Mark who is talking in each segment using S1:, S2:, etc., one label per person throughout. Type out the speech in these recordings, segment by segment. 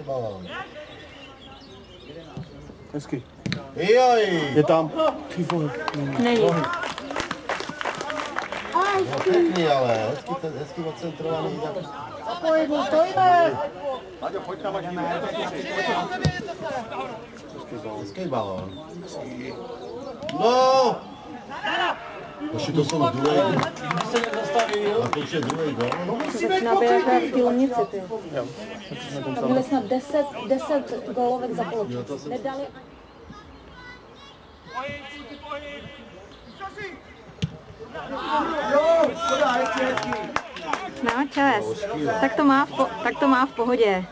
S1: Balón.
S2: Hezky.
S1: Joj.
S2: Je tam. Ty vole.
S3: Není.
S1: No pěkný, ale hezky odcentrovaný.
S4: Pohybu, stojíme!
S1: Hezký balón. No! Ještě to jsou druhý. A to už je druhý gol.
S3: To začíná být jako v té Lomnici, ty. Tam měli snad 10 gólovek za poločku. Nedali No, čas. Tak to má v pohodě.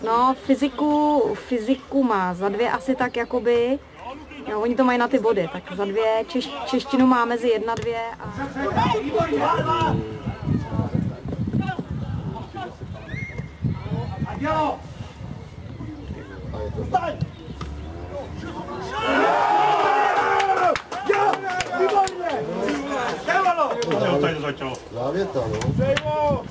S3: No, fyziku má za 2 asi tak jakoby. Jo, oni to mají na ty body, tak za 2, češtinu má mezi 1, 2 a...
S1: Závěta, no.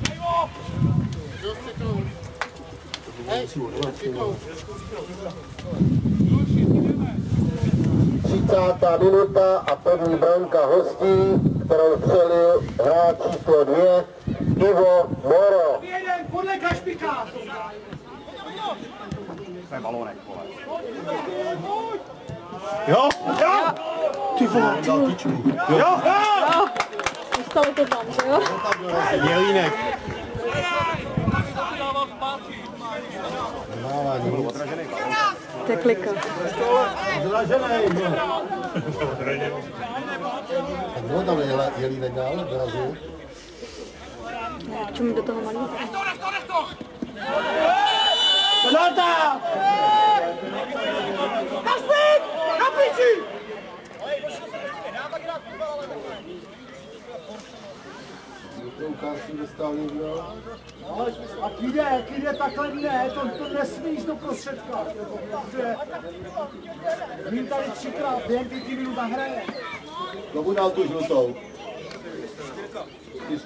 S1: 30. minuta a první branka hostí, kterou střelil hráč číslo 2, Ivo Moro.
S4: Podle Kašpika!
S2: To je balónek, vole. Jo? Jo! Ty vole, dal tyčku. Jo?
S3: Dostalo to tam, jo?
S2: Jelínek.
S3: To je klika.
S1: Zdražený. Tak bylo tam Jelínek dál, dorazil.
S3: K čemu do toho malí?
S4: Penalta! Kašpik! Na piči!
S1: Ukázky dostal někdo.
S4: A kýde takhle ne, to nesmíš do prostředka. Protože jim tady 3krát během 5 minut nahraje.
S1: Komu dal tu žlutou? 4?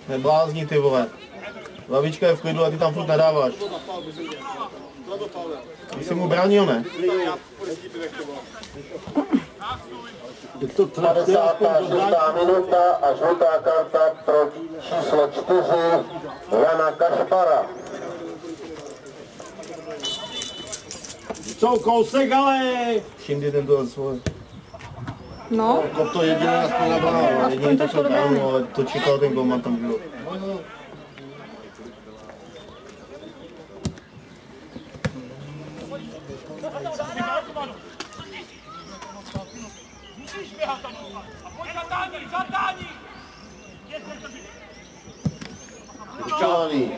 S2: Neblázni, ty vole. Lavička je v klidu a ty tam furt nadáváš. Ty jsi mu bránil, ne?
S1: Je to 56. minuta a žlutá karta pro číslo 4 Jana Kašpara.
S2: Co, kousek, ale! Všimdy tento svoj.
S3: No,
S1: To jediné aspoň na bránu.
S2: Jedině to šlo bránu, ale to čekal ten golman tam bylo.
S1: Čáný.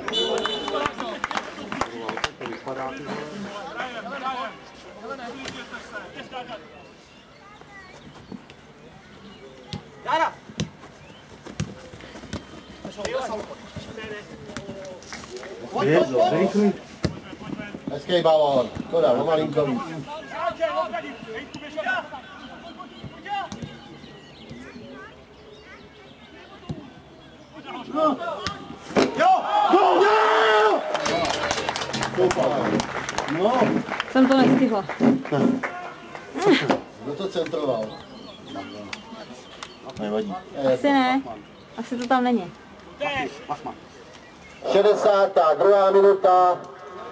S1: Hezký balón. To dá, no malinko víc.
S2: No!
S3: jsem to nestihla.
S1: Kdo to centroval?
S2: Nevadí.
S3: Asi ne. Asi to tam není.
S1: 62. minuta.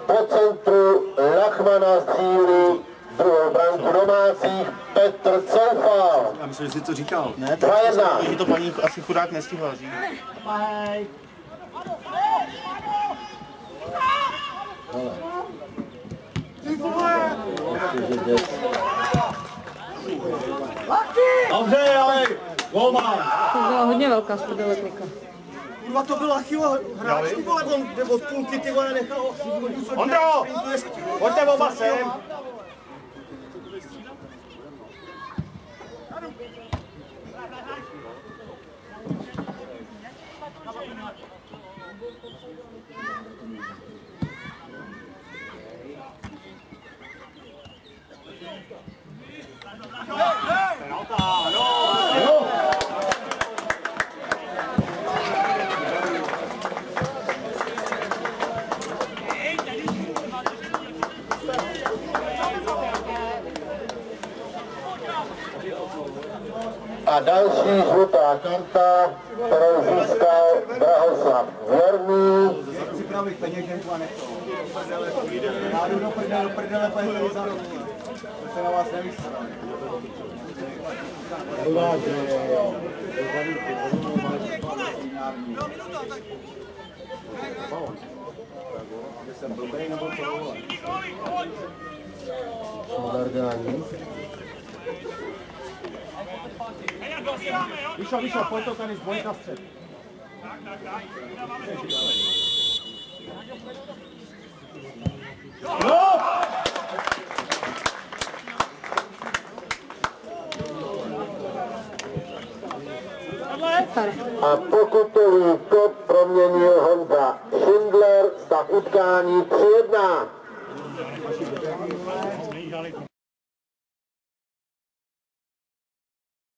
S1: Po centru Lachmana střílí druhou branku domácích Petr Coufal.
S2: Já myslím, že jsi to říkal. Ne,
S1: 2-1.
S2: že to paní asi chudák nestihla říct.
S4: Dobře, ale golman.
S3: To byla hodně velká sprdele klika.
S4: Kurva, to byl Achillo hráč, ty vole, on od půlky ty vole nechal.
S2: Ondro! Pojďte oba sem!
S5: A další žlutá karta, kterou získal Drahoslav Věrný.
S4: Připravit peněženku a nechto. Já jdu do prdele, pojďte za roky. To se na vás nemyslí. Jsem dobrý nebo co?
S1: Šmadardání.
S4: Vyšel, pojď to tady, zbojit na střed.
S5: A pokutový kop proměnil Honza Schindler, stav utkání 3-1.